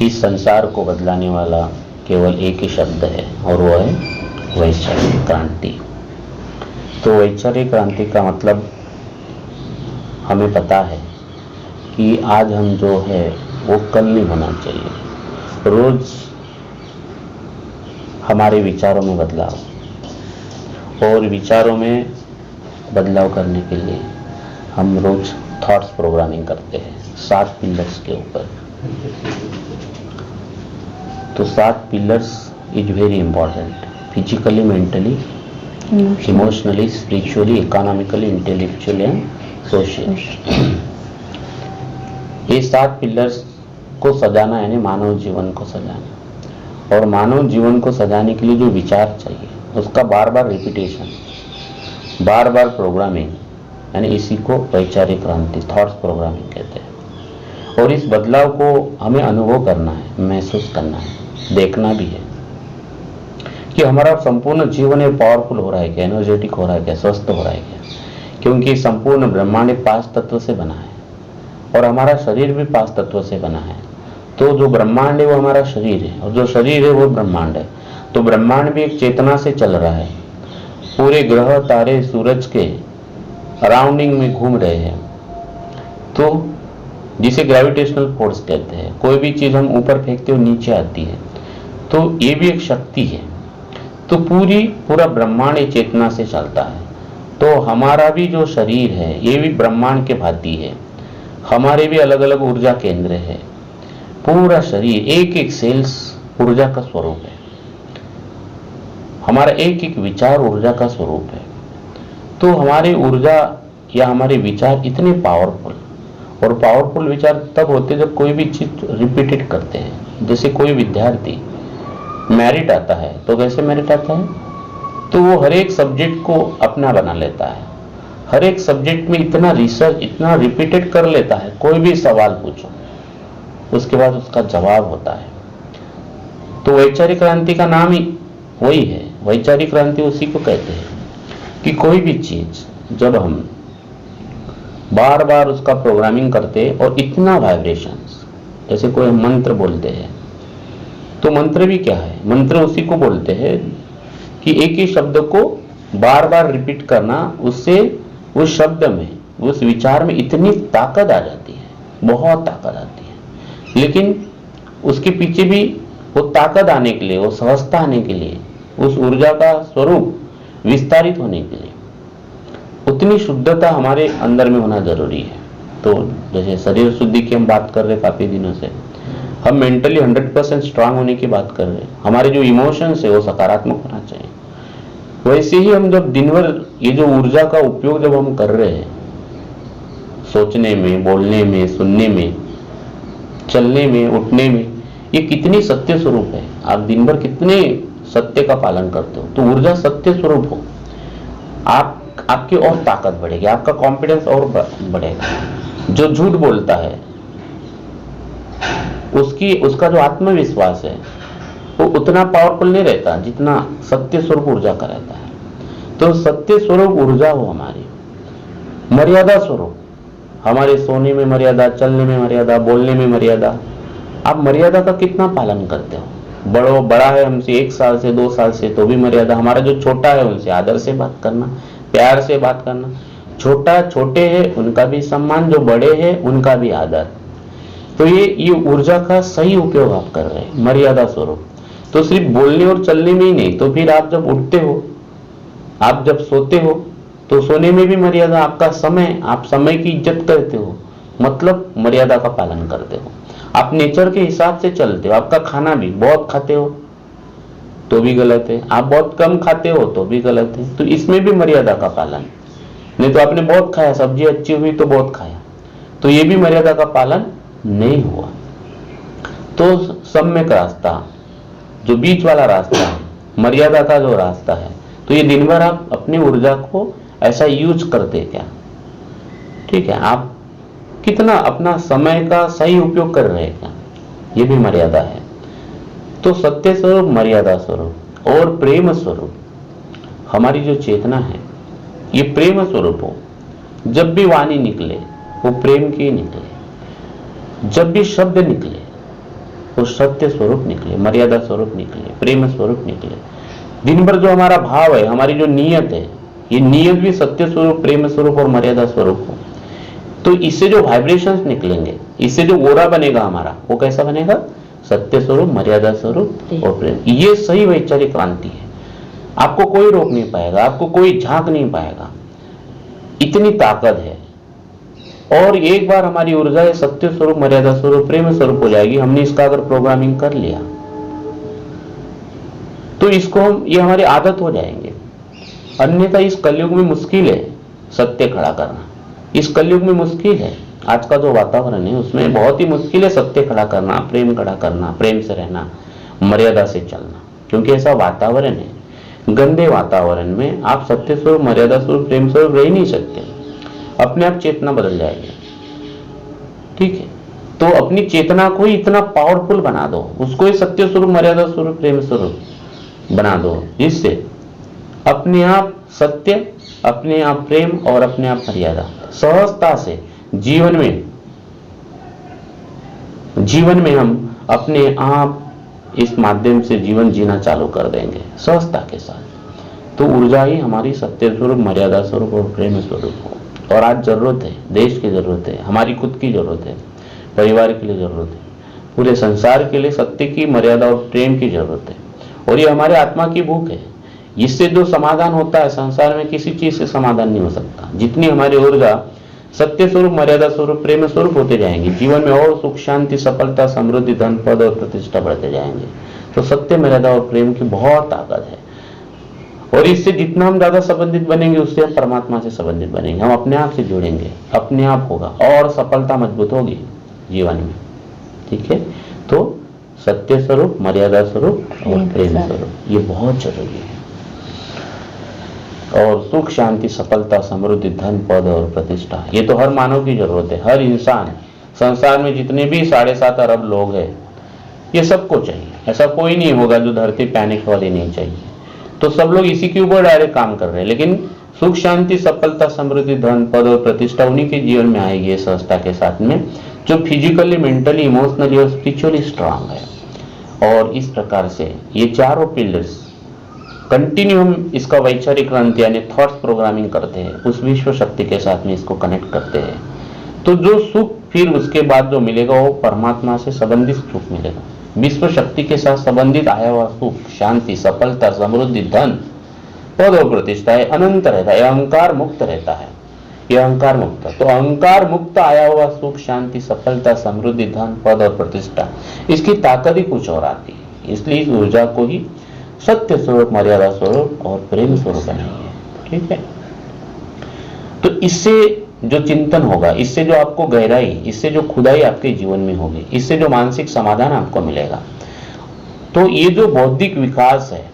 इस संसार को बदलाने वाला केवल एक ही शब्द है और वो है वैचारिक क्रांति। तो वैचारिक क्रांति का मतलब हमें पता है कि आज हम जो है वो कल नहीं होना चाहिए। रोज हमारे विचारों में बदलाव, और विचारों में बदलाव करने के लिए हम रोज थॉट्स प्रोग्रामिंग करते हैं 7 पिलर्स के ऊपर। तो 7 pillars is very important, physically, mentally, emotionally, spiritually, economically, intellectually and social. ये 7 पिलर्स को सजाना यानी मानव जीवन को सजाना, और मानव जीवन को सजाने के लिए जो विचार चाहिए उसका बार बार रिपीटेशन, बार बार प्रोग्रामिंग, यानी इसी को वैचारिक क्रांति, थॉट्स प्रोग्रामिंग कहते हैं। और इस बदलाव को हमें अनुभव करना है, महसूस करना है, देखना भी है कि हमारा संपूर्ण जीवन ये पावरफुल हो रहा है क्या, एनर्जेटिक हो रहा है क्या, स्वस्थ हो रहा है क्या। क्योंकि संपूर्ण ब्रह्मांड 5 तत्व से बना है और हमारा शरीर भी 5 तत्व से बना है। तो जो ब्रह्मांड है वो हमारा शरीर है और जो शरीर है वो ब्रह्मांड है। तो ब्रह्मांड भी एक चेतना से चल रहा है, पूरे ग्रह तारे सूरज के अराउंडिंग में घूम रहे हैं। तो जिसे ग्रेविटेशनल फोर्स कहते हैं, कोई भी चीज हम ऊपर फेंकते हो नीचे आती है, तो ये भी एक शक्ति है। तो पूरा ब्रह्मांड एक चेतना से चलता है। तो हमारा भी जो शरीर है ये भी ब्रह्मांड के भांति है, हमारे भी अलग अलग ऊर्जा केंद्र है। पूरा शरीर एक एक सेल्स ऊर्जा का स्वरूप है, हमारा एक एक विचार ऊर्जा का स्वरूप है। तो हमारी ऊर्जा या हमारे विचार इतने पावरफुल, और पावरफुल विचार तब होते जब कोई भी चीज रिपीटेड करते हैं। जैसे कोई विद्यार्थी मेरिट आता है, तो कैसे मेरिट आता है, तो वो हर एक सब्जेक्ट को अपना बना लेता है, हर एक सब्जेक्ट में इतना रिसर्च, इतना रिपीटेड कर लेता है। कोई भी सवाल पूछो उसके बाद उसका जवाब होता है। तो वैचारिक क्रांति का नाम ही वही है, वैचारिक क्रांति उसी को कहते हैं कि कोई भी चीज जब हम बार बार उसका प्रोग्रामिंग करते और इतना वाइब्रेशंस, जैसे कोई मंत्र बोलते हैं, तो मंत्र भी क्या है, मंत्र उसी को बोलते हैं कि एक ही शब्द को बार बार रिपीट करना, उससे उस शब्द में, उस विचार में इतनी ताकत आ जाती है, बहुत ताकत आती है। लेकिन उसके पीछे भी वो ताकत आने के लिए, वो सहजता आने के लिए, उस ऊर्जा का स्वरूप विस्तारित होने के लिए उतनी शुद्धता हमारे अंदर में होना जरूरी है। तो जैसे शरीर शुद्धि की हम बात कर रहे हैं काफी दिनों से, हम मेंटली 100% स्ट्रांग होने की बात कर रहे हैं, हमारे जो इमोशंस है वो सकारात्मक होना चाहिए। वैसे ही हम जब दिन भर ये जो ऊर्जा का उपयोग जब हम कर रहे हैं, सोचने में, बोलने में, सुनने में, चलने में, उठने में, ये कितनी सत्य स्वरूप है। आप दिन भर कितने सत्य का पालन करते हो, तो ऊर्जा सत्य स्वरूप हो, आपकी और ताकत बढ़ेगी, आपका कॉन्फिडेंस और बढ़ेगा। जो झूठ बोलता है उसका जो आत्मविश्वास है वो उतना पावरफुल नहीं रहता जितना सत्य स्वरूप ऊर्जा का रहता है। तो सत्य स्वरूप ऊर्जा हो हमारी, मर्यादा स्वरूप, हमारे सोने में मर्यादा, चलने में मर्यादा, बोलने में मर्यादा। आप मर्यादा का कितना पालन करते हो? बड़ा है हमसे 1 साल से, 2 साल से, तो भी मर्यादा। हमारा जो छोटा है उनसे आदर से बात करना, प्यार से बात करना। छोटे हैं उनका भी सम्मान, जो बड़े हैं उनका भी आदर। तो ये ऊर्जा का सही उपयोग आप कर रहे हैं, मर्यादा स्वरूप। तो सिर्फ बोलने और चलने में ही नहीं, तो फिर आप जब उठते हो, आप जब सोते हो, तो सोने में भी मर्यादा। आपका समय, आप समय की इज्जत करते हो, मतलब मर्यादा का पालन करते हो। आप नेचर के हिसाब से चलते हो। आपका खाना भी, बहुत खाते हो तो भी गलत है, आप बहुत कम खाते हो तो भी गलत है। तो इसमें भी मर्यादा का पालन। नहीं तो आपने बहुत खाया, सब्जी अच्छी हुई तो बहुत खाया, तो ये भी मर्यादा का पालन नहीं हुआ। तो सम्यक रास्ता, जो बीच वाला रास्ता है, मर्यादा का जो रास्ता है, तो ये दिन भर आप अपनी ऊर्जा को ऐसा यूज करते क्या, ठीक है, आप कितना अपना समय का सही उपयोग कर रहे हैं क्या, ये भी मर्यादा है। तो सत्य स्वरूप, मर्यादा स्वरूप और प्रेम स्वरूप, हमारी जो चेतना है ये प्रेम स्वरूप हो। जब भी वाणी निकले वो प्रेम की निकले, जब भी शब्द निकले वो सत्य स्वरूप निकले, मर्यादा स्वरूप निकले, प्रेम स्वरूप निकले। दिन भर जो हमारा भाव है, हमारी जो नीयत है, ये नीयत भी सत्य स्वरूप, प्रेम स्वरूप और मर्यादा स्वरूप हो, तो इससे जो वाइब्रेशंस निकलेंगे, इससे जो ओरा बनेगा हमारा, वो कैसा बनेगा? सत्य स्वरूप, मर्यादा स्वरूप और प्रेम। ये सही वैचारिक क्रांति है। आपको कोई रोक नहीं पाएगा, आपको कोई झांक नहीं पाएगा, इतनी ताकत है। और एक बार हमारी ऊर्जा सत्य स्वरूप, मर्यादा स्वरूप, प्रेम स्वरूप हो जाएगी, हमने इसका अगर प्रोग्रामिंग कर लिया तो इसको हम, ये हमारी आदत हो जाएंगे। अन्यथा इस कलयुग में मुश्किल है सत्य खड़ा करना, इस कलयुग में मुश्किल है। आज का जो वातावरण है उसमें बहुत ही मुश्किल है सत्य खड़ा करना, प्रेम खड़ा करना, प्रेम से रहना, मर्यादा से चलना, क्योंकि ऐसा वातावरण है। गंदे वातावरण में आप सत्य स्वरूप, मर्यादा स्वरूप, प्रेम स्वरूप रह नहीं सकते। अपने आप चेतना बदल जाएगी। ठीक है, तो अपनी चेतना को ही इतना पावरफुल बना दो, उसको ही सत्य स्वरूप, मर्यादा स्वरूप, प्रेम स्वरूप बना दो, जिससे अपने आप सत्य, अपने आप प्रेम और अपने आप मर्यादा सहजता से जीवन में हम अपने आप इस माध्यम से जीवन जीना चालू कर देंगे सहजता के साथ। तो ऊर्जा ही हमारी सत्य स्वरूप, मर्यादा स्वरूप और प्रेम स्वरूप हो। और आज जरूरत है, देश की जरूरत है, हमारी खुद की जरूरत है, परिवार के लिए जरूरत है, पूरे संसार के लिए सत्य की, मर्यादा और प्रेम की जरूरत है। और ये हमारे आत्मा की भूख है। इससे जो समाधान होता है संसार में, किसी चीज से समाधान नहीं हो सकता। जितनी हमारी ऊर्जा सत्य स्वरूप, मर्यादा स्वरूप, प्रेम स्वरूप होते जाएंगे, जीवन में और सुख, शांति, सफलता, समृद्धि, धन, पद और प्रतिष्ठा बढ़ते जाएंगे। तो सत्य, मर्यादा और प्रेम की बहुत ताकत है। और इससे जितना हम ज्यादा संबंधित बनेंगे, उससे हम परमात्मा से संबंधित बनेंगे, हम अपने आप से जुड़ेंगे, अपने आप होगा और सफलता मजबूत होगी जीवन में। ठीक है, तो सत्य स्वरूप, मर्यादा स्वरूप और प्रेम स्वरूप, ये बहुत जरूरी है। और सुख, शांति, सफलता, समृद्धि, धन, पद और प्रतिष्ठा, ये तो हर मानव की जरूरत है। हर इंसान, संसार में जितने भी 7.5 अरब लोग हैं, ये सबको चाहिए। ऐसा कोई नहीं होगा जो धरती पे आने के बाद ही नहीं चाहिए। तो सब लोग इसी के ऊपर डायरेक्ट काम कर रहे हैं। लेकिन सुख, शांति, सफलता, समृद्धि, धन, पद और प्रतिष्ठा उन्हीं के जीवन में आएगी सहजता के साथ में, जो फिजिकली, मेंटली, इमोशनली और स्पिरिचुअली स्ट्रांग है। और इस प्रकार से ये चारों पिलर्स कंटिन्यू हम इसका वैचारिक क्रांति यानी थॉट्स प्रोग्रामिंग करते हैं, उस विश्व शक्ति के साथ में इसको कनेक्ट करते हैं। तो जो सुख फिर उसके बाद जो मिलेगा वो परमात्मा से संबंधित सुख मिलेगा। विश्व शक्ति के साथ संबंधित आया हुआ सुख, शांति, सफलता, समृद्धि, धन, पद और प्रतिष्ठा है, अनंत रहता है, अहंकार मुक्त रहता है। यह अहंकार मुक्त, तो अहंकार मुक्त आया हुआ सुख, शांति, सफलता, समृद्धि, धन, पद और प्रतिष्ठा, इसकी ताकत ही कुछ और आती है। इसलिए इस ऊर्जा को ही सत्य स्वरूप, मर्यादा स्वरूप और प्रेम स्वरूप बनाइए। ठीक है, तो इससे जो चिंतन होगा, इससे जो आपको गहराई, इससे जो खुदाई आपके जीवन में होगी, इससे जो मानसिक समाधान आपको मिलेगा, तो ये जो बौद्धिक विकास है,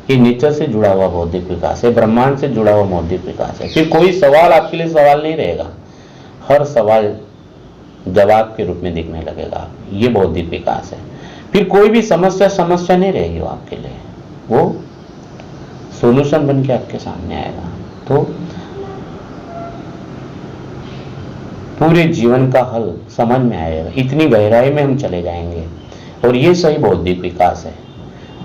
ये नेचर से जुड़ा हुआ बौद्धिक विकास है, ब्रह्मांड से जुड़ा हुआ बौद्धिक विकास है। फिर कोई सवाल आपके लिए सवाल नहीं रहेगा, हर सवाल जवाब के रूप में दिखने लगेगा। ये बौद्धिक विकास है। फिर कोई भी समस्या समस्या नहीं रहेगी वो आपके लिए, वो सॉल्यूशन बन के आपके सामने आएगा। तो पूरे जीवन का हल समझ में आएगा, इतनी गहराई में हम चले जाएंगे। और ये सही बौद्धिक विकास है।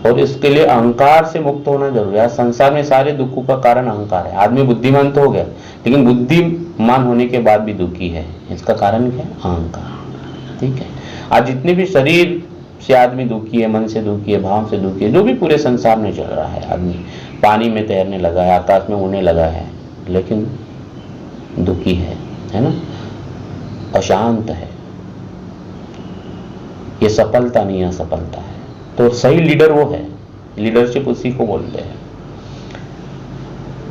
और इसके लिए अहंकार से मुक्त होना जरूरी है। संसार में सारे दुखों का कारण अहंकार है। आदमी बुद्धिमान तो हो गया, लेकिन बुद्धिमान होने के बाद भी दुखी है। इसका कारण क्या है? अहंकार। ठीक है, आज जितने भी शरीर से आदमी दुखी है, मन से दुखी है, भाव से दुखी है, जो भी पूरे संसार में चल रहा है, आदमी पानी में तैरने लगा है, आकाश में उड़ने लगा है, लेकिन दुखी है ना, अशांत है। ये सफलता नहीं, असफलता है। तो सही लीडर वो है, लीडरशिप उसी को बोलते हैं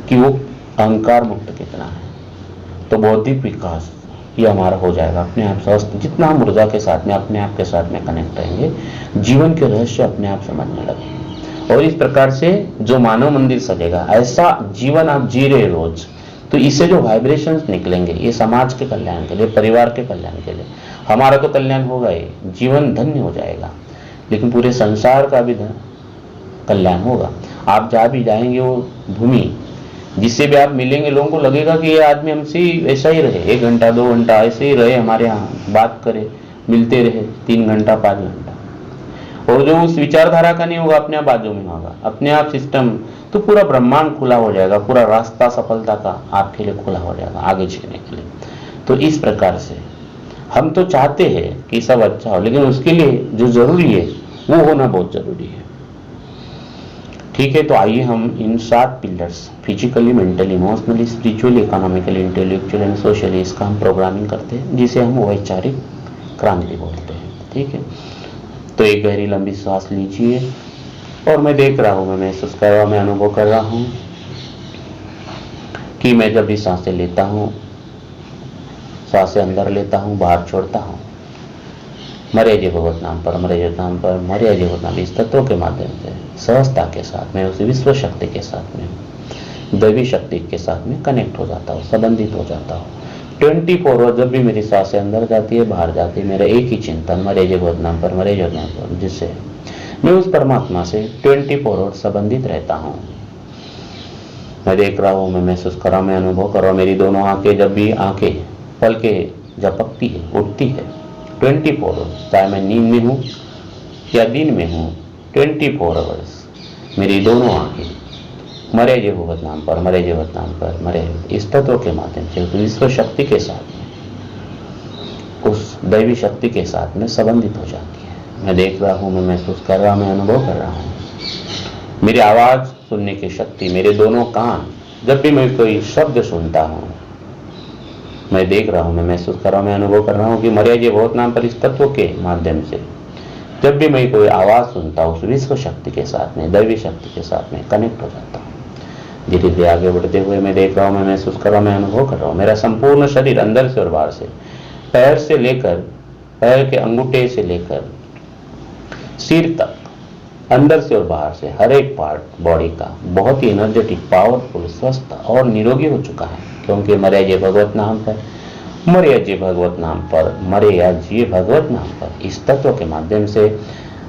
कि वो अहंकार मुक्त कितना है। तो बौद्धिक विकास ये हमारा हो जाएगा अपने आप स्वस्थ। जितना हम ऊर्जा के साथ में, अपने आप के साथ में कनेक्ट रहेंगे, जीवन के रहस्य अपने आप समझने लगेंगे। और इस प्रकार से जो मानव मंदिर सजेगा, ऐसा जीवन आप जी रहे रोज, तो इससे जो वाइब्रेशंस निकलेंगे, ये समाज के कल्याण के लिए, परिवार के कल्याण के लिए, हमारा तो कल्याण होगा ही, जीवन धन्य हो जाएगा, लेकिन पूरे संसार का भी कल्याण होगा। आप जहाँ भी जाएंगे वो भूमि, जिससे भी आप मिलेंगे, लोगों को लगेगा कि ये आदमी हमसे ऐसा ही रहे, 1 घंटा 2 घंटा ऐसे ही रहे, हमारे यहाँ बात करे, मिलते रहे 3 घंटा 5 घंटा, और जो उस विचारधारा का नहीं होगा अपने आप बाजू में होगा, अपने आप सिस्टम, तो पूरा ब्रह्मांड खुला हो जाएगा, पूरा रास्ता सफलता का आपके लिए खुला हो जाएगा आगे चलने के लिए। तो इस प्रकार से हम तो चाहते हैं कि सब अच्छा हो, लेकिन उसके लिए जो जरूरी है वो होना बहुत जरूरी है। ठीक है, तो आइए हम इन 7 pillars, physically, mentally, emotionally, spiritually, economically, intellectually and socially, इसका हम प्रोग्रामिंग करते हैं, जिसे हम वैचारिक क्रांति बोलते हैं। ठीक है, तो एक गहरी लंबी सांस लीजिए और मैं देख रहा हूं, मैं महसूस कर रहा हूं, मैं अनुभव कर रहा हूं कि मैं जब भी सांसें लेता हूं, सांसें अंदर लेता हूं, बाहर छोड़ता हूं, मरे जय भगवत नाम पर, मरे जय नाम पर, मरे जय भगवत नाम, इस तत्वों के माध्यम से सहजता के साथ में, उस विश्व शक्ति के साथ में, दैवी शक्ति के साथ में कनेक्ट हो जाता हूँ, संबंधित हो जाता हूँ। 24 आवर जब भी मेरी सांसें अंदर जाती है, बाहर जाती है, मेरा एक ही चिंतन, मरे जय भगवत नाम पर, मरे जय नाम पर, जिससे मैं उस परमात्मा से 24 आवर संबंधित रहता हूँ। मैं देख रहा हूँ, मैं महसूस कर रहा हूँ, मैं अनुभव कर रहा हूँ, मेरी दोनों आंखें, जब भी आंखें पल के झपकती है, उठती है, 24 आवर्स, चाहे मैं नींद में हूँ या दिन में हूँ, 24 आवर्स मेरी दोनों आंखें मरे जय भगवत नाम पर, मरे जय भगवत नाम पर, मरे, इस तत्व के माध्यम से विश्व शक्ति के साथ में, उस दैवी शक्ति के साथ में संबंधित हो जाती है। मैं देख रहा हूँ, मैं महसूस कर रहा हूँ, मैं अनुभव कर रहा हूँ, मेरी आवाज सुनने की शक्ति, मेरे दोनों कान, जब भी मैं कोई शब्द सुनता हूँ, मैं देख रहा हूं, मैं महसूस कर रहा हूं, मैं अनुभव कर रहा हूं कि मरे जय भगवत नाम पर, इस तत्व के माध्यम से जब भी मैं कोई आवाज सुनता हूं, उस विश्व शक्ति के साथ में, दैवी शक्ति के साथ में कनेक्ट हो जाता हूं। धीरे धीरे आगे बढ़ते हुए मैं देख रहा हूं, मैं महसूस कर रहा हूं, मैं अनुभव कर रहा हूं, मेरा संपूर्ण शरीर अंदर से और बाहर से, पैर से लेकर, पैर के अंगूठे से लेकर सिर तक, अंदर से और बाहर से हर एक पार्ट बॉडी का बहुत ही एनर्जेटिक, पावरफुल, स्वस्थ और निरोगी हो चुका है, क्योंकि मरे जय भगवत नाम पर, मरे जय भगवत नाम पर, मरे जय भगवत नाम पर, इस तत्व के माध्यम से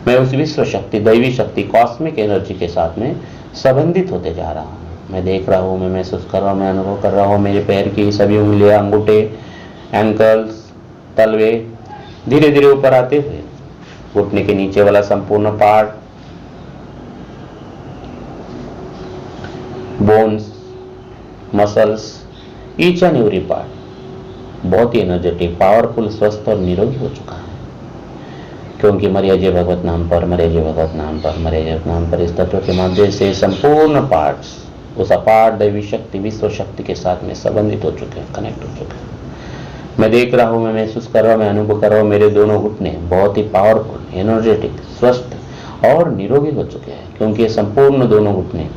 मैं उस विश्व शक्ति, दैवी शक्ति, कॉस्मिक एनर्जी के साथ में संबंधित होते जा रहा हूँ। मैं देख रहा हूँ, मैं महसूस कर रहा हूँ, मैं अनुभव कर रहा हूँ, मेरे पैर की सभी उंगलियां, अंगूठे, एंकल्स, तलवे धीरे धीरे ऊपर आते हुए, घुटने के नीचे वाला संपूर्ण part, bones, muscles, each and every part बहुत ही एनर्जेटिक, पावरफुल, स्वस्थ और निरोगी हो चुका है, क्योंकि मरे जय भगवत नाम पर, मरे जय भगवत नाम पर, मरे जय नाम पर, इस तत्व के माध्यम से संपूर्ण पार्ट्स उस अपार दैवी शक्ति, विश्व शक्ति के साथ में संबंधित हो चुके हैं, कनेक्ट हो चुके हैं। मैं देख रहा हूँ, मैं महसूस कर रहा हूँ, मैं अनुभव कर रहा हूँ, मेरे दोनों घुटने बहुत ही पावरफुल, एनर्जेटिक, स्वस्थ और निरोगी हो चुके हैं, क्योंकि ये संपूर्ण दोनों घुटने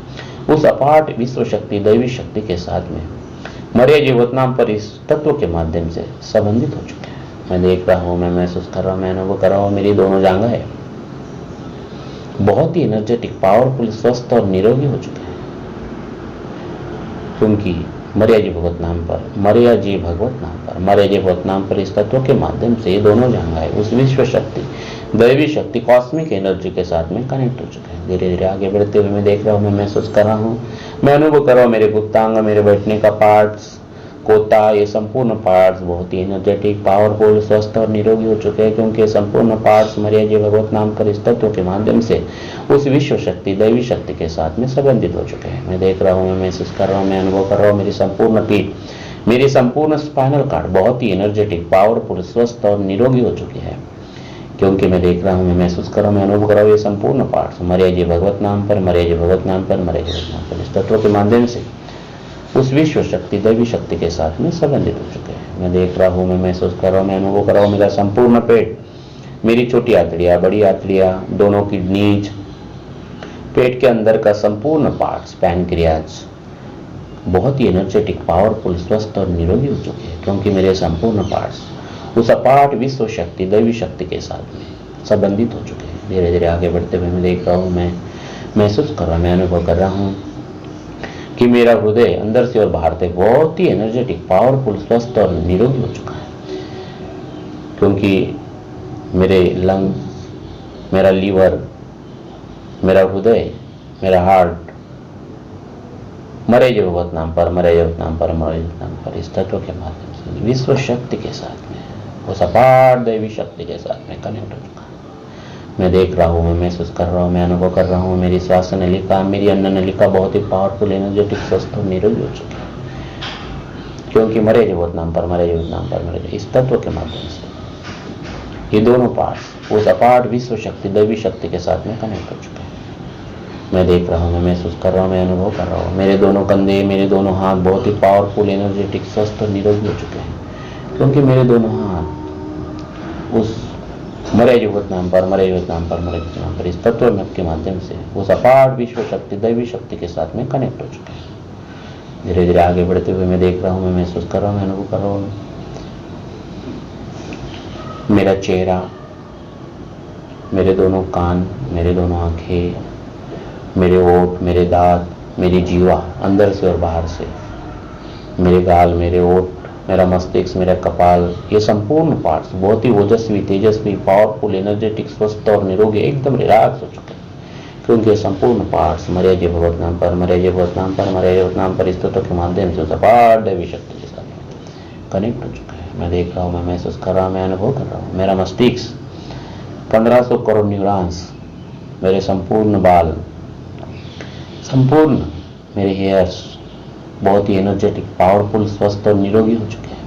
उस अपार विश्व शक्ति, दैवी शक्ति के साथ में मरे जय भगवत नाम पर, इस तत्व के माध्यम से संबंधित हो चुके हैं। मैं देख रहा हूँ, मैं महसूस कर रहा हूँ, मैं अनुभव कर रहा हूँ, मेरी दोनों जांघें बहुत ही एनर्जेटिक, पावरफुल, स्वस्थ और निरोगी हो चुके हैं, क्योंकि मरे जय भगवत नाम पर, मरे जय भगवत नाम पर, मरे जय भगवत नाम पर, इस तत्व के माध्यम से ये दोनों जांघें उस विश्व शक्ति, दैवी शक्ति, कॉस्मिक एनर्जी के साथ में कनेक्ट हो चुके हैं। धीरे धीरे आगे बढ़ते हुए मैं देख रहा हूँ, मैं महसूस कर रहा हूँ, मैं अनुभव कर रहा हूँ, मेरे गुप्तांग, मेरे बैठने का पार्ट्स, कोता, ये संपूर्ण पार्ट्स बहुत ही एनर्जेटिक, पावरफुल, स्वस्थ और निरोगी हो चुके हैं, क्योंकि संपूर्ण पार्ट्स मरे जय भगवत नाम पर, इस तत्व के माध्यम से उस विश्व शक्ति, दैवी शक्ति के साथ में संबंधित हो चुके हैं। मैं देख रहा हूँ, मैं महसूस कर रहा हूँ, मैं अनुभव कर रहा हूँ, मेरी संपूर्ण पीठ, मेरी संपूर्ण स्पाइनल कार्ड बहुत ही एनर्जेटिक, पावरफुल, स्वस्थ और निरोगी हो चुकी है, क्योंकि मैं देख रहा हूँ, मैं महसूस कर रहा हूँ, मैं अनुभव कर रहा हूँ, ये संपूर्ण पार्ट्स मरे जय भगवत नाम पर, मरे जय भगवत नाम पर, मरे जय भगवत नाम पर, इस तत्व के माध्यम से उस विश्व शक्ति, दैवी शक्ति के साथ में संबंधित हो चुके हैं। मैं देख रहा हूँ, मैं महसूस कर रहा हूँ, मैं अनुभव कर रहा हूँ, मेरा संपूर्ण पेट, मेरी छोटी आंतड़ियाँ, बड़ी आंतड़ियाँ, दोनों किडनीज, पेट के अंदर का संपूर्ण पार्ट्स, पैनक्रियाज बहुत ही एनर्जेटिक, पावरफुल, स्वस्थ और निरोगी हो चुके हैं, क्योंकि मेरे संपूर्ण पार्ट्स उस अपार विश्व शक्ति, दैवी शक्ति के साथ में संबंधित हो चुके हैं। धीरे धीरे आगे बढ़ते हुए मैं देख रहा हूँ, मैं महसूस कर रहा हूँ, मैं अनुभव कर रहा हूँ कि मेरा हृदय अंदर से और बाहर से बहुत ही एनर्जेटिक, पावरफुल, स्वस्थ और निरोगी हो चुका है, क्योंकि मेरे लंग्स, मेरा लीवर, मेरा हृदय, मेरा हार्ट मरे जय भगवत नाम पर, मरे जय भगवत नाम पर, मरे जय नाम पर, इस तत्व के माध्यम से विश्व शक्ति के साथ में, उस अपार दैवी शक्ति के साथ में कनेक्ट हो चुका है। मैं देख रहा हूँ, मैं महसूस कर रहा हूँ, मैं अनुभव कर रहा हूँ, मेरी श्वास नलिका, मेरी अन्न नलिका बहुत ही पावरफुल, एनर्जेटिक, स्वस्थ और निरोगी हो चुकी है, क्योंकि मरे जीवोत नाम पर, मरे जीवोत नाम पर, मरे इस तत्व के माध्यम से ये दोनों पार्ट्स उस अपार विश्व शक्ति, दैवी शक्ति के साथ में कनेक्ट हो चुके हैं। मैं देख रहा हूँ, मैं महसूस कर रहा हूँ, मैं अनुभव कर रहा हूँ, मेरे दोनों कंधे, मेरे दोनों हाथ बहुत ही पावरफुल, एनर्जेटिक, स्वस्थ और निरोगी हो चुके हैं, क्योंकि मेरे दोनों हाथ उस मरे जीवत नाम पर, मरे जीवत नाम पर, मरे जीवत नाम पर इस तत्व में के माध्यम से उस अपार विश्व शक्ति, दैवी शक्ति के साथ में कनेक्ट हो चुके हैं। धीरे धीरे आगे बढ़ते हुए मैं देख रहा हूँ, मैं महसूस कर रहा हूँ, मैं अनुभव कर रहा हूँ, मेरा चेहरा, मेरे दोनों कान, मेरे दोनों आंखें, मेरे ओठ, मेरे दांत, मेरी जीवा अंदर से और बाहर से, मेरे गाल, मेरे ओठ, मेरा मस्तिष्क, मेरा कपाल, ये संपूर्ण पार्ट्स बहुत ही ओजस्वी, तेजस्वी, पावरफुल, एनर्जेटिक, स्वस्थ और निरोगी, एकदम रिलैक्स हो चुके हैं, क्योंकि संपूर्ण पार्ट्स मरे जय भगवत नाम पर, मरे जय भगवत नाम पर, मरे जय भगवत नाम पर इस तत्व के माध्यम से उस अपार दैवी शक्ति के साथ कनेक्ट हो चुका है। मैं देख रहा हूँ, मैं महसूस कर रहा हूँ, मैं अनुभव कर रहा हूँ, मेरा मस्तिष्क 1500 करोड़ न्यूरॉन्स, मेरे संपूर्ण बाल, संपूर्ण मेरे हेयर्स बहुत ही एनर्जेटिक, पावरफुल, स्वस्थ और निरोगी हो चुके हैं,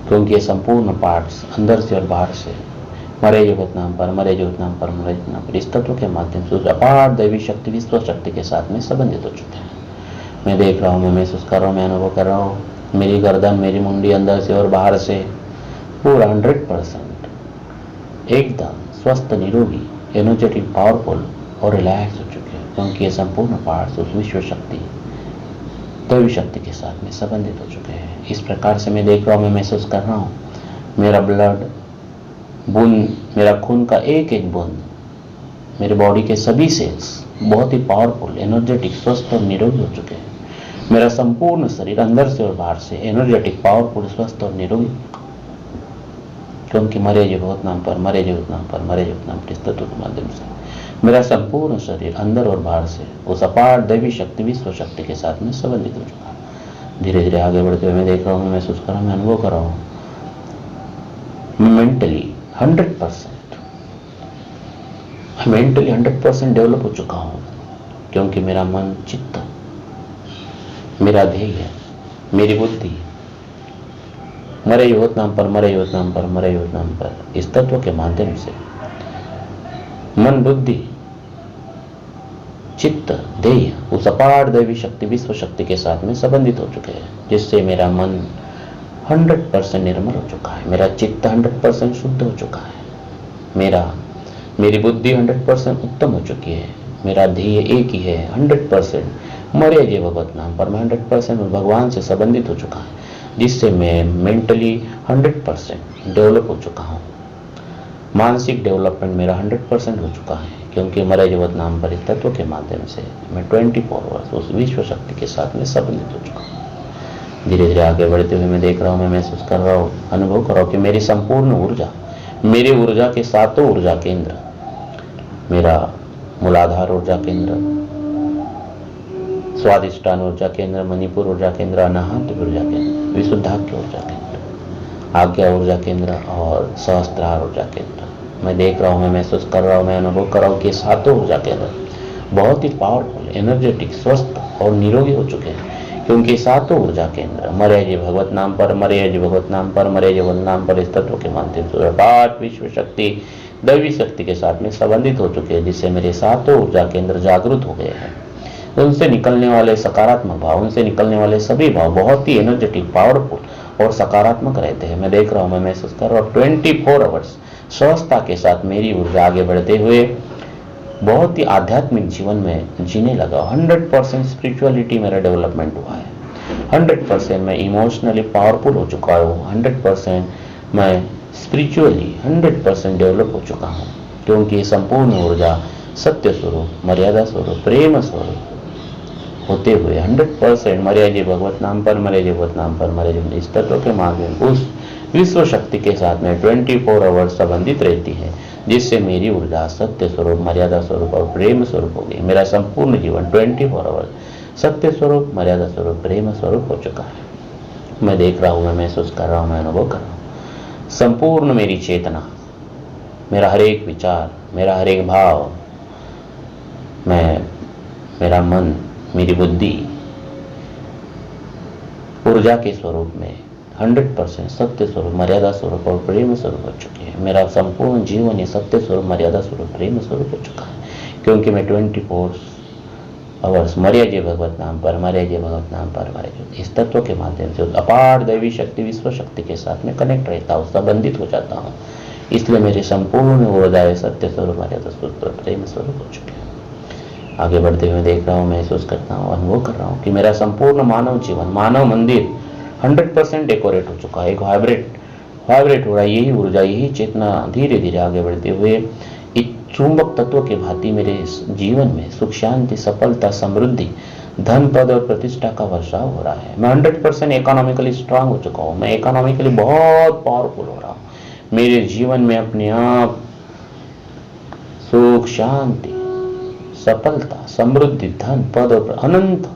क्योंकि ये संपूर्ण पार्ट्स अंदर से और बाहर से मरे जीवत नाम पर, मरे जीवत नाम पर, मरे जीवत नाम पर इस तत्व के माध्यम से उस अपार दैवी शक्ति, विश्व शक्ति के साथ में संबंधित हो चुके हैं। मैं देख रहा हूँ, मैं महसूस कर रहा हूँ, मैं अनुभव कर रहा हूँ, मेरी गर्दन, मेरी मुंडी अंदर से और बाहर से पूरा 100% एकदम स्वस्थ, निरोगी, एनर्जेटिक, पावरफुल और रिलैक्स हो चुके हैं, क्योंकि ये संपूर्ण पार्ट्स उस विश्व शक्ति, दैवी शक्ति के साथ में संबंधित हो चुके हैं। इस प्रकार से मैं देख रहा हूँ, मैं महसूस कर रहा हूँ, मेरा ब्लड बूंद, मेरा खून का एक एक बूंद, मेरे बॉडी के सभी सेल्स बहुत ही पावरफुल, एनर्जेटिक, स्वस्थ और निरोगी हो चुके हैं। मेरा संपूर्ण शरीर अंदर से और बाहर से एनर्जेटिक, पावरफुल, स्वस्थ और निरोगी, क्योंकि मरे जीवत नाम पर, मरे जीवत नाम पर, मरे जीवत नाम पर इस तत्व के माध्यम से मेरा संपूर्ण शरीर अंदर और बाहर से उस अपार दैवी शक्ति, विश्व शक्ति के साथ में संबंधित हो चुका है। धीरे धीरे आगे बढ़ते हुए मैं देख रहा हूँ, मैं महसूस कर रहा हूँ, मैं अनुभव कर रहा हूँ, मैं मेंटली 100% डेवलप हो चुका हूँ, क्योंकि मेरा मन, चित्त, मेरा ध्येय, मेरी बुद्धि मरे युवत नाम पर, मरे युवत नाम पर, मरे युवत नाम पर इस तत्व के माध्यम से मन, बुद्धि, चित्त, ध्येय उस अपार दैवी शक्ति, विश्व शक्ति के साथ में संबंधित हो चुके हैं, जिससे मेरा मन 100% निर्मल हो चुका है, मेरा चित्त 100% शुद्ध हो चुका है, मेरी बुद्धि 100% उत्तम हो चुकी है, मेरा ध्येय एक ही है 100% मरे जय भगवत नाम पर, मैं 100% भगवान से संबंधित हो चुका है, जिससे मैं मेंटली 100% डेवलप हो चुका हूँ। मानसिक डेवलपमेंट मेरा 100% हो चुका है, क्योंकि मरे जीवत नाम पर इस तत्व के माध्यम से मैं 24 आवर्स उस विश्व शक्ति के साथ में संबंधित हो चुका हूँ। धीरे धीरे आगे बढ़ते हुए मैं देख रहा हूँ, मैं महसूस कर रहा हूँ, अनुभव कर रहा हूँ कि मेरी संपूर्ण ऊर्जा, मेरी ऊर्जा के 7 ऊर्जा केंद्र, मेरा मूलाधार ऊर्जा केंद्र, स्वादिष्टान ऊर्जा केंद्र, मणिपुर ऊर्जा केंद्र, अनाहत ऊर्जा केंद्र, विशुद्धाक्य ऊर्जा केंद्र, आज्ञा ऊर्जा केंद्र और सहस्त्रार ऊर्जा केंद्र, मैं देख रहा हूँ, मैं महसूस कर रहा हूँ, मैं अनुभव कर रहा हूँ कि 7 ऊर्जा केंद्र बहुत ही पावरफुल, एनर्जेटिक, स्वस्थ और निरोगी हो चुके हैं, क्योंकि 7 ऊर्जा केंद्र मरे जी भगवत नाम पर, मरे जी भगवत नाम पर, मरे जी भगवत नाम पर इस तत्व के माध्यम से अपार विश्व शक्ति, दैवी शक्ति के साथ में संबंधित हो चुके हैं, जिससे मेरे 7 ऊर्जा केंद्र जागृत हो गए हैं। उनसे निकलने वाले सकारात्मक भाव, उनसे निकलने वाले सभी भाव बहुत ही एनर्जेटिक, पावरफुल और सकारात्मक रहते हैं। मैं देख रहा हूँ, मैं महसूस कर रहा हूँ 24 आवर्स स्वस्थता के साथ मेरी ऊर्जा आगे बढ़ते हुए बहुत ही आध्यात्मिक जीवन में जीने लगा। 100% स्पिरिचुअलिटी मेरा डेवलपमेंट हुआ है, 100% मैं इमोशनली पावरफुल हो चुका हूँ, 100% मैं स्पिरिचुअली 100% डेवलप हो चुका हूँ, क्योंकि संपूर्ण ऊर्जा सत्य स्वरूप, मर्यादा स्वरूप, प्रेम स्वरूप होते हुए 100% मरे जी भगवत नाम पर, मरे जी भगवत नाम पर, मरे जी इस तत्व के माध्यम उस विश्व शक्ति के साथ में 24 आवर्स संबंधित रहती है, जिससे मेरी ऊर्जा सत्य स्वरूप, मर्यादा स्वरूप और प्रेम स्वरूप हो गई। मेरा संपूर्ण जीवन 24 आवर्स सत्य स्वरूप, मर्यादा स्वरूप, प्रेम स्वरूप हो चुका है। मैं देख रहा हूँ, मैं महसूस कर रहा हूँ, मैं अनुभव कर रहा हूँ। संपूर्ण मेरी चेतना, मेरा हर एक विचार, मेरा हर एक भाव, मेरा मन, मेरी बुद्धि ऊर्जा के स्वरूप में 100% सत्य स्वरूप, मर्यादा स्वरूप और प्रेम स्वरूप हो चुकी है। मेरा संपूर्ण जीवन ये सत्य स्वरूप, मर्यादा स्वरूप, प्रेम स्वरूप हो चुका है, क्योंकि मैं 24 आवर्स मर्या जय भगवत नाम पर, मर्या जय भगवत नाम पर, मर्या इस तत्व के माध्यम से अपार दैवी शक्ति, विश्व शक्ति के साथ में कनेक्ट रहता हूँ, संबंधित हो जाता हूँ। इसलिए मेरे संपूर्ण ऊर्जा सत्य स्वरूप, मर्यादा स्वरूप और प्रेम स्वरूप हो चुके हैं। आगे बढ़ते हुए देख रहा हूँ, महसूस करता हूँ, अनुभव कर रहा हूँ कि मेरा संपूर्ण मानव जीवन, मानव मंदिर 100% डेकोरेट हो चुका है, एक वाइब्रेट हो रहा है। यही ऊर्जा, यही चेतना धीरे धीरे आगे बढ़ते हुए एक चुंबक तत्व के भांति मेरे जीवन में सुख, शांति, सफलता, समृद्धि, धन, पद और प्रतिष्ठा का वर्षाव हो रहा है। मैं 100% इकोनॉमिकली स्ट्रांग हो चुका हूँ, मैं इकोनॉमिकली बहुत पावरफुल हो रहा हूँ। मेरे जीवन में अपने आप सुख, शांति, सफलता, समृद्धि, धन, पद और अनंत,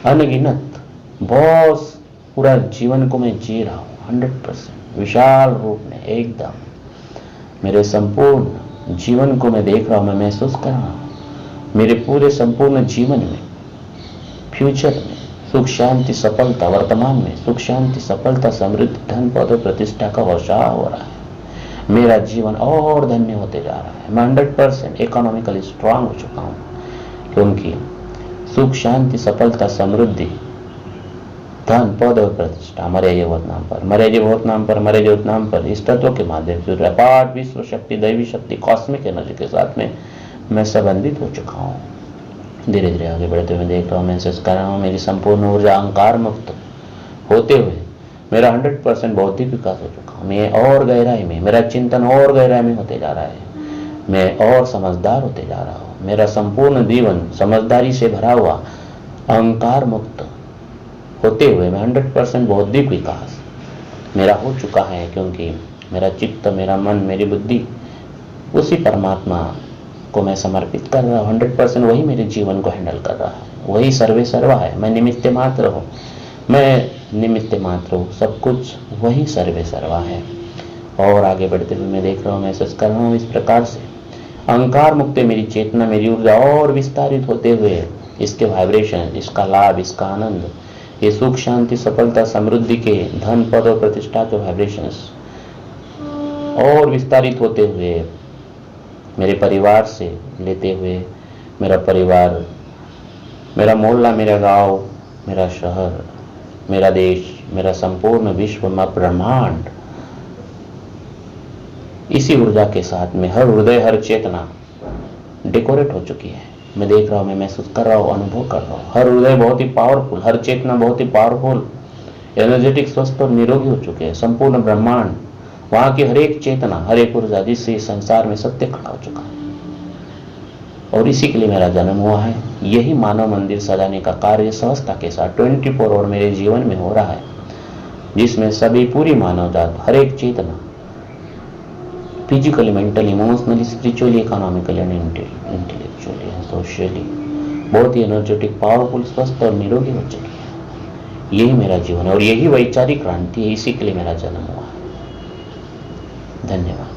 अनगिनत, बहुत पूरा जीवन को मैं जी रहा हूँ 100% विशाल रूप में। एकदम मेरे संपूर्ण जीवन को मैं देख रहा हूँ, मैं महसूस कर रहा हूँ। मेरे पूरे संपूर्ण जीवन में, फ्यूचर में सुख, शांति, सफलता, वर्तमान में सुख, शांति, सफलता, समृद्धि, धन, पद और प्रतिष्ठा का वर्षाव हो रहा है। मेरा जीवन और धन्य होते जा रहा है। मैं 100% इकोनॉमिकली स्ट्रांग हो चुका हूँ, क्योंकि सुख, शांति, सफलता, समृद्धि, धन, पद और प्रतिष्ठा मर्या जय भगवत नाम पर, मर्या जय भगवत नाम पर, मर्या जय भगवत नाम पर इस तत्व के माध्यम से अपार विश्व शक्ति, दैवी शक्ति, कॉस्मिक एनर्जी के साथ में मैं संबंधित हो चुका हूँ। धीरे धीरे आगे बढ़ते हुए देख रहा हूँ, महसूस कर रहा हूँ, मेरी संपूर्ण ऊर्जा अहंकार मुक्त होते हुए मेरा 100% बौद्धिक विकास हो चुका हूँ। मैं और गहराई में, मेरा चिंतन और गहराई में होते जा रहा है। मैं और समझदार होते जा रहा हूँ। मेरा संपूर्ण जीवन समझदारी से भरा हुआ, अहंकार मुक्त होते हुए मैं 100% बौद्धिक विकास मेरा हो चुका है, क्योंकि मेरा चित्त, मेरा मन, मेरी बुद्धि उसी परमात्मा को मैं समर्पित कर रहा हूँ। 100% वही मेरे जीवन को हैंडल कर रहा है, वही सर्वे सर्वा है। मैं निमित्त मात्र हूँ, मैं निमित्त मात्र हूँ, सब कुछ वही सर्वे सर्वा है। और आगे बढ़ते हुए मैं देख रहा हूँ, महसूस कर रहा हूँ, इस प्रकार से अहंकार मुक्त मेरी चेतना, मेरी ऊर्जा और विस्तारित होते हुए इसके वाइब्रेशन, इसका लाभ, इसका आनंद, ये सुख, शांति, सफलता, समृद्धि के, धन, पद और प्रतिष्ठा के वाइब्रेशंस और विस्तारित होते हुए मेरे परिवार से लेते हुए, मेरा परिवार, मेरा मोहल्ला, मेरा गांव, मेरा शहर, मेरा देश, मेरा संपूर्ण विश्व में ब्रह्मांड इसी ऊर्जा के साथ में हर हृदय, हर चेतना डेकोरेट हो चुकी है। मैं देख रहा हूँ, मैं महसूस कर रहा हूँ, अनुभव कर रहा हूँ। हर हृदय बहुत ही पावरफुल, हर चेतना बहुत ही पावरफुल, एनर्जेटिक, स्वस्थ और निरोगी हो चुके हैं। संपूर्ण ब्रह्मांड, वहां की हर एक चेतना, हर एक ऊर्जा, जिससे संसार में सत्य खड़ा हो चुका है। और इसी के लिए मेरा जन्म हुआ है। यही मानव मंदिर सजाने का कार्य सहजता के साथ 24 आवर मेरे जीवन में हो रहा है, जिसमें सभी, पूरी मानव जात, हर एक चेतना physically, mentally, emotionally, spiritually, economically and intellectually and socially बहुत ही एनर्जेटिक, पावरफुल, स्वस्थ और निरोगी हो चुकी है। यही मेरा जीवन है और यही वैचारिक क्रांति है। इसी के लिए मेरा जन्म हुआ है। धन्यवाद।